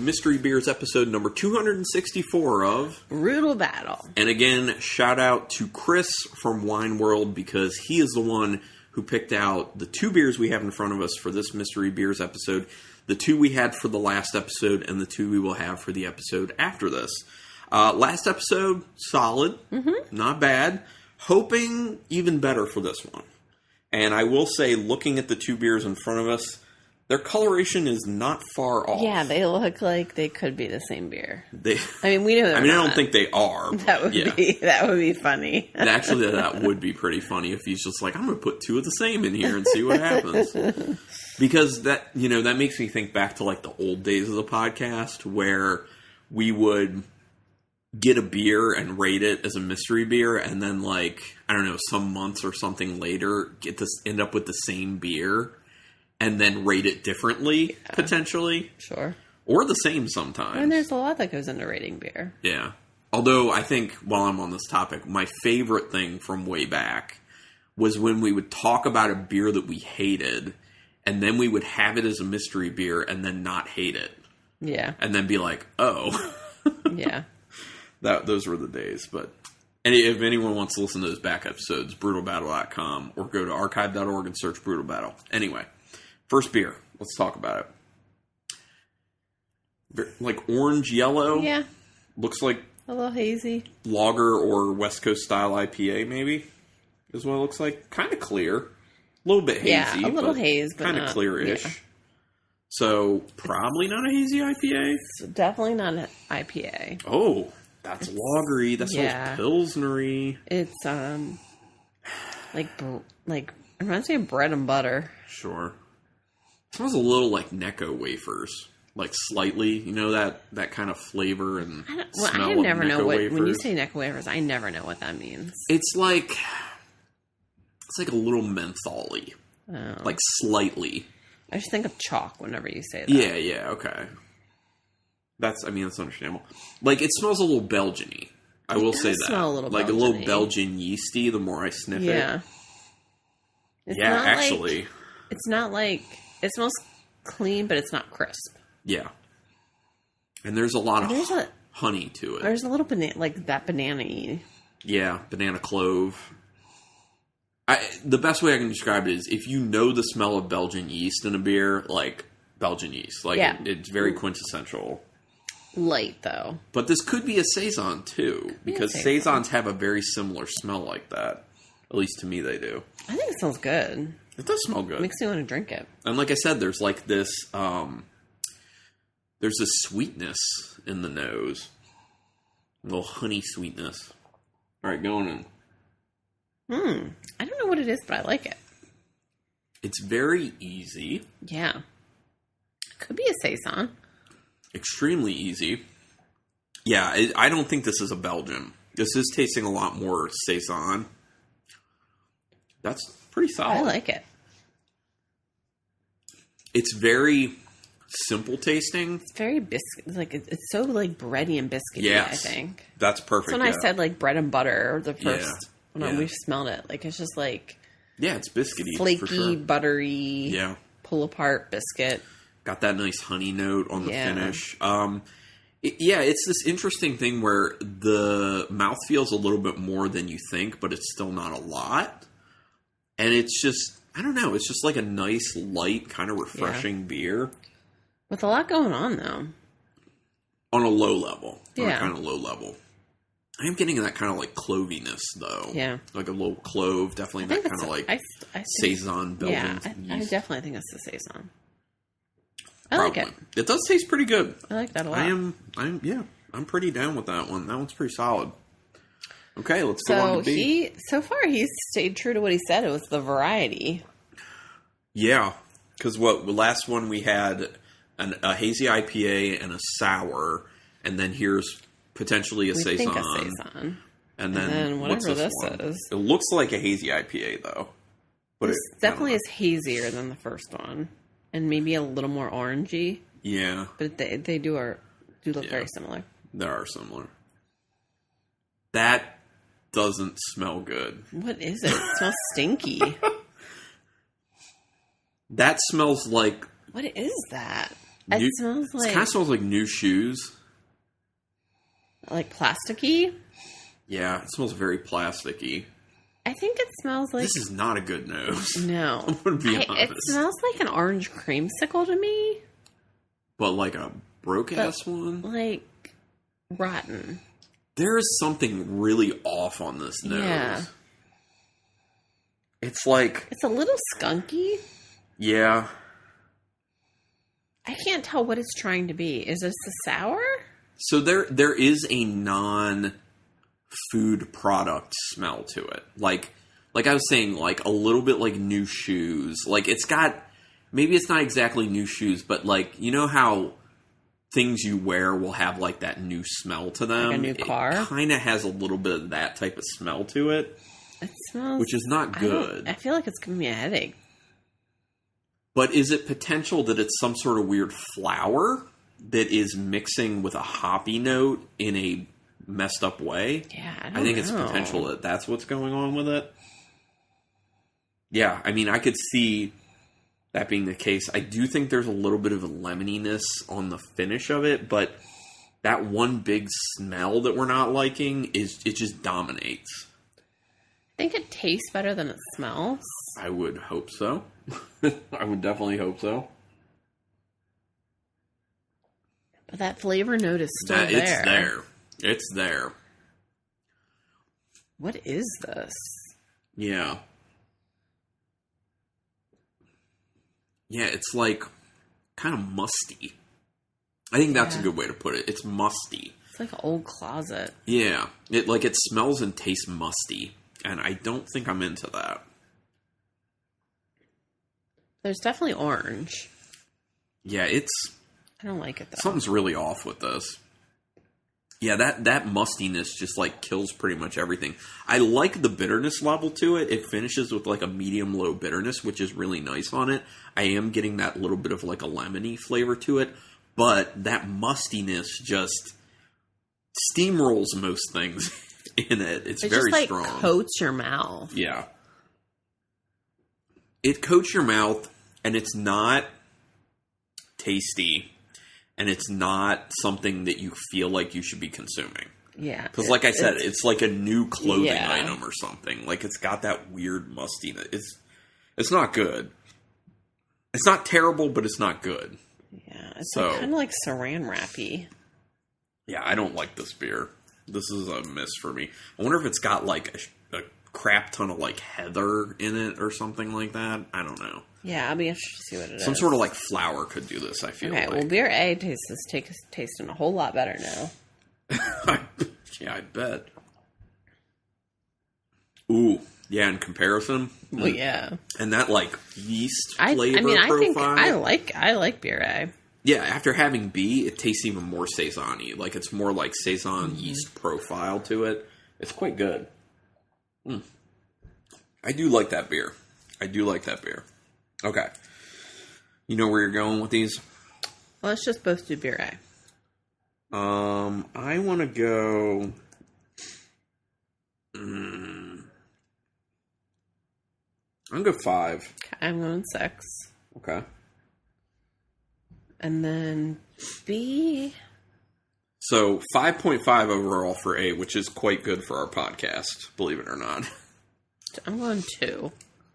Mystery Beers episode number 264 of Brutal Battle. And again, shout out to Chris from Wine World because he is the one who picked out the 2 beers we have in front of us for this Mystery Beers episode, the 2 we had for the last episode, and the 2 we will have for the episode after this. Last episode, solid, not bad. Hoping even better for this one. And I will say, looking at the 2 beers in front of us, their coloration is not far off. Yeah, they look like they could be the same beer. We know they're I not. don't think they are. That would be funny. And actually, that would be pretty funny if he's just like, I'm going to put 2 of the same in here and see what happens. Because that makes me think back to like the old days of the podcast where we would get a beer and rate it as a mystery beer, and then like, I don't know, some months or something later, end up with the same beer. And then rate it differently, potentially. Sure. Or the same sometimes. And there's a lot that goes into rating beer. Yeah. Although, I think, while I'm on this topic, my favorite thing from way back was when we would talk about a beer that we hated, and then we would have it as a mystery beer, and then not hate it. Yeah. And then be like, oh. Yeah. Those were the days, but... if anyone wants to listen to those back episodes, brutalbattle.com, or go to archive.org and search Brutal Battle. Anyway. First beer. Let's talk about it. Like orange yellow. Yeah. Looks like a little hazy. Lager or West Coast style IPA maybe is what it looks like. Kind of clear. A little bit hazy. Yeah, a little haze, but kind of clear-ish. Yeah. So probably not a hazy IPA. It's definitely not an IPA. Oh, that's lagery. That smells pilsnery. It's like it reminds me of bread and butter. Sure. It smells a little like Necco wafers. Like slightly, that kind of flavor and smell I of never know Necco what, wafers. when you say Necco wafers, I never know what that means. It's like a little mentholy. Oh. Like slightly. I just think of chalk whenever you say that. Yeah, okay. That's understandable. Like, it smells a little Belgian-y. I will say that. Smell a little like Belgian-y. a little Belgian yeasty the more I sniff it. Yeah. Yeah, actually. It's not like... It smells clean, but it's not crisp. Yeah. And there's a lot of honey to it. There's a little banana-y. Yeah, banana clove. The best way I can describe it is if you know the smell of Belgian yeast in a beer, like Belgian yeast. Like, it's very quintessential. Light, though. But this could be a Saison, too. Because Saisons have a very similar smell like that. At least to me, they do. I think it smells good. It does smell good. It makes me want to drink it. And like I said, there's like this, there's this sweetness in the nose. A little honey sweetness. All right, going in. I don't know what it is, but I like it. It's very easy. Yeah. Could be a Saison. Extremely easy. Yeah, I don't think this is a Belgian. This is tasting a lot more Saison. That's pretty solid. I like it. It's very simple tasting. It's very biscuit. Like it's so like bready and biscuity. Yes, I think that's perfect. So when I said like bread and butter the first when we smelled it, like it's just like it's biscuity, flaky, for sure. buttery, pull apart biscuit. Got that nice honey note on the finish. It's this interesting thing where the mouth feels a little bit more than you think, but it's still not a lot. And it's just, I don't know, it's just like a nice, light, kind of refreshing beer. With a lot going on, though. On a low level. Yeah. On a kind of low level. I am getting that kind of like cloviness, though. Yeah. Like a little clove, definitely that kind of like Saison Belgian yeast. I definitely think it's the Saison. I like it. It does taste pretty good. I like that a lot. I'm pretty down with that one. That one's pretty solid. Okay, let's go on to B. So far, he's stayed true to what he said. It was the variety. Yeah, because last one we had a hazy IPA and a sour, and then here's potentially a Saison. Think a Saison. And then whatever this is. It looks like a hazy IPA, though. But it definitely is hazier than the first one. And maybe a little more orangey. Yeah. But they do look very similar. They are similar. That doesn't smell good. What is it? It smells stinky. That smells like... What is that? It smells like... It kind of smells like new shoes. Like plasticky? Yeah, it smells very plasticky. I think it smells like... This is not a good nose. No. I'm going to be honest. It smells like an orange creamsicle to me. But like a broke-ass one? Like rotten. There is something really off on this nose. Yeah. It's like... It's a little skunky. Yeah. I can't tell what it's trying to be. Is this a sour? So there is a non-food product smell to it. Like I was saying, like a little bit like new shoes. Like it's got... Maybe it's not exactly new shoes, but like, you know how things you wear will have like that new smell to them? Like a new car? It kind of has a little bit of that type of smell to it. It smells... Which is not good. I feel like it's giving me a headache. But is it potential that it's some sort of weird flower that is mixing with a hoppy note in a messed up way? Yeah, I think it's potential that that's what's going on with it. Yeah, I mean, I could see... that being the case. I do think there's a little bit of a lemoniness on the finish of it, but that one big smell that we're not liking it just dominates. I think it tastes better than it smells. I would hope so. I would definitely hope so. But that flavor note is still there. It's there. It's there. What is this? Yeah. Yeah, it's like kind of musty. I think that's a good way to put it. It's musty. It's like an old closet. Yeah. It smells and tastes musty. And I don't think I'm into that. There's definitely orange. Yeah, I don't like it though. Something's really off with this. Yeah, that mustiness just like kills pretty much everything. I like the bitterness level to it. It finishes with like a medium-low bitterness, which is really nice on it. I am getting that little bit of like a lemony flavor to it, but that mustiness just steamrolls most things in it. It's very just, strong. It coats your mouth. Yeah. It coats your mouth, and it's not tasty. And it's not something that you feel like you should be consuming. Yeah. Because like I said, it's like a new clothing item or something. Like it's got that weird mustiness. It's not good. It's not terrible, but it's not good. Yeah. It's kind of like saran wrappy. Yeah, I don't like this beer. This is a miss for me. I wonder if it's got like a crap ton of like heather in it or something like that. I don't know. Yeah, I'll be interested to see what it is. Some sort of like flour could do this, I feel like. Well, beer A tasting a whole lot better now. Yeah, I bet. Ooh, yeah, in comparison. Well, yeah. And that like yeast flavor profile. I like beer A. Yeah, after having B, it tastes even more saison-y. Like it's more like saison yeast profile to it. It's quite good. I do like that beer. Okay. You know where you're going with these? Well, let's just both do beer A. I want to go... I'm going to go 5. I'm going 6. Okay. And then B... So 5.5 overall for A, which is quite good for our podcast, believe it or not. I'm going 2.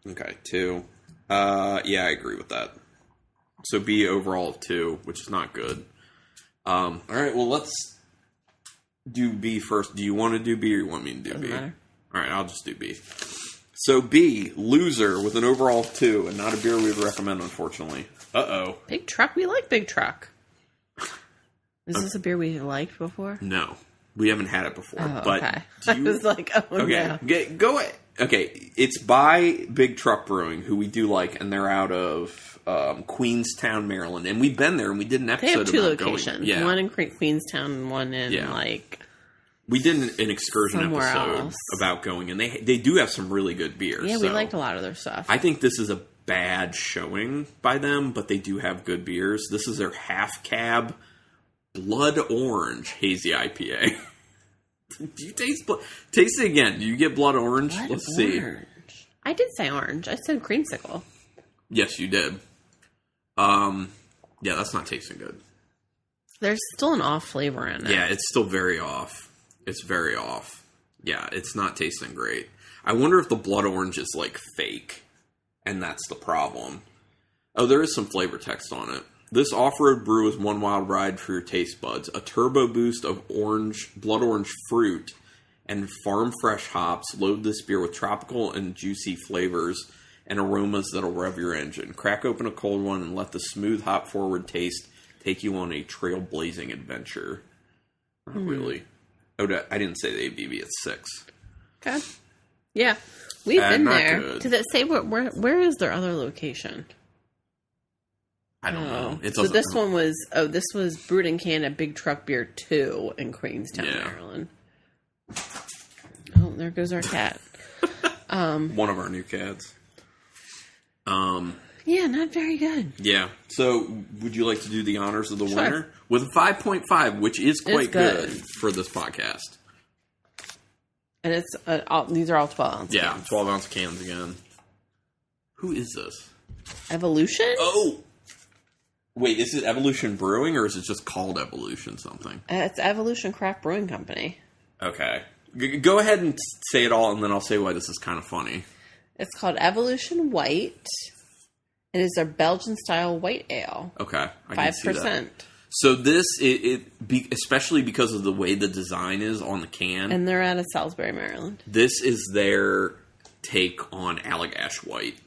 Okay, 2. Yeah, I agree with that. So B overall of 2, which is not good. All right, well, let's do B first. Do you want to do B or you want me to do B? Matter. All right, I'll just do B. So B, loser with an overall of 2, and not a beer we would recommend, unfortunately. Uh-oh. Big Truck? We like Big Truck. Is this a beer we liked before? No. We haven't had it before. Oh, but okay. I was like, okay, no. Go ahead. Okay, it's by Big Truck Brewing, who we do like, and they're out of Queenstown, Maryland. And we've been there, and we did an episode they have 2 about locations. going. Yeah. One in Queenstown and one in, We did an excursion somewhere episode else about going, and they do have some really good beers. Yeah, we liked a lot of their stuff. I think this is a bad showing by them, but they do have good beers. This is their half cab blood orange hazy IPA. Do you taste it again? Do you get blood orange? Let's see. I did say orange. I said creamsicle. Yes, you did. Yeah, that's not tasting good. There's still an off flavor in it. Yeah, it's still very off. It's very off. Yeah, it's not tasting great. I wonder if the blood orange is, like, fake. And that's the problem. Oh, there is some flavor text on it. This off-road brew is one wild ride for your taste buds. A turbo boost of blood orange fruit and farm fresh hops. Load this beer with tropical and juicy flavors and aromas that'll rev your engine. Crack open a cold one and let the smooth hop-forward taste take you on a trailblazing adventure. Not really. Oh, I didn't say the ABV. It's 6. Okay. Yeah. We've been there. Good. Does it say where is their other location? I don't know. So this one was, this was brewed and canned at Big Truck Beer 2 in Queenstown, Maryland. Oh, there goes our cat. One of our new cats. Yeah, not very good. Yeah. So, would you like to do the honors of the winner? With a 5.5, which is quite good for this podcast. And it's these are all 12 ounce Yeah, cans. 12 ounce cans again. Who is this? Evolution? Oh! Wait, is it Evolution Brewing, or is it just called Evolution something? It's Evolution Craft Brewing Company. Okay. Go ahead and say it all, and then I'll say why this is kind of funny. It's called Evolution White. It is a Belgian-style white ale. Okay. I can see that. 5%. So this, especially because of the way the design is on the can. And they're out of Salisbury, Maryland. This is their take on Allagash White.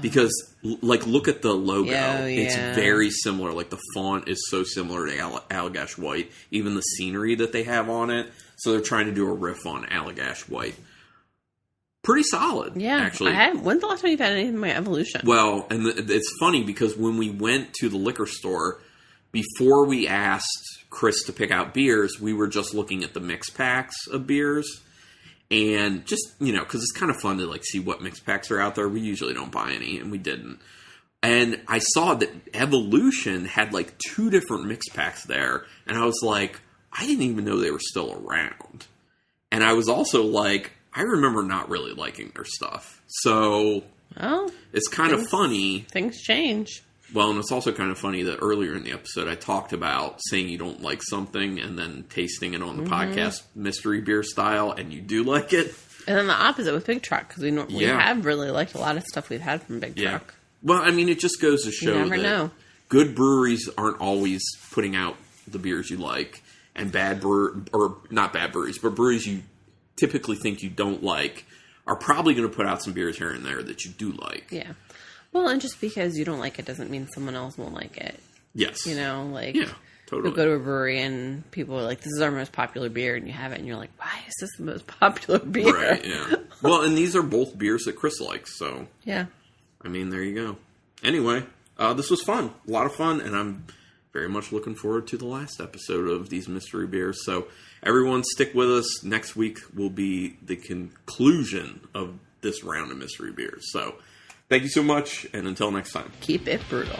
Because, like, look at the logo. Yeah. It's very similar. Like, the font is so similar to Allagash White. Even the scenery that they have on it. So they're trying to do a riff on Allagash White. Pretty solid, actually. When's the last time you've had anything by Evolution? Well, and it's funny because when we went to the liquor store, before we asked Chris to pick out beers, we were just looking at the mix packs of beers. And just, because it's kind of fun to, like, see what mix packs are out there. We usually don't buy any, and we didn't. And I saw that Evolution had, like, 2 different mix packs there. And I was like, I didn't even know they were still around. And I was also like, I remember not really liking their stuff. So, it's kind of funny. Things change. Well, and it's also kind of funny that earlier in the episode I talked about saying you don't like something and then tasting it on the podcast mystery beer style, and you do like it. And then the opposite with Big Truck, because we have really liked a lot of stuff we've had from Big Truck. Well, I mean, it just goes to show that good breweries aren't always putting out the beers you like, and not bad breweries, but breweries you typically think you don't like are probably going to put out some beers here and there that you do like. Yeah. Well, and just because you don't like it doesn't mean someone else won't like it. Yes. Yeah, totally. You'll go to a brewery and people are like, this is our most popular beer, and you have it, and you're like, why is this the most popular beer? Right, yeah. Well, and these are both beers that Chris likes, so. Yeah. I mean, there you go. Anyway, this was fun. A lot of fun, and I'm very much looking forward to the last episode of these mystery beers. So, everyone stick with us. Next week will be the conclusion of this round of mystery beers. So, thank you so much, and until next time. Keep it brutal.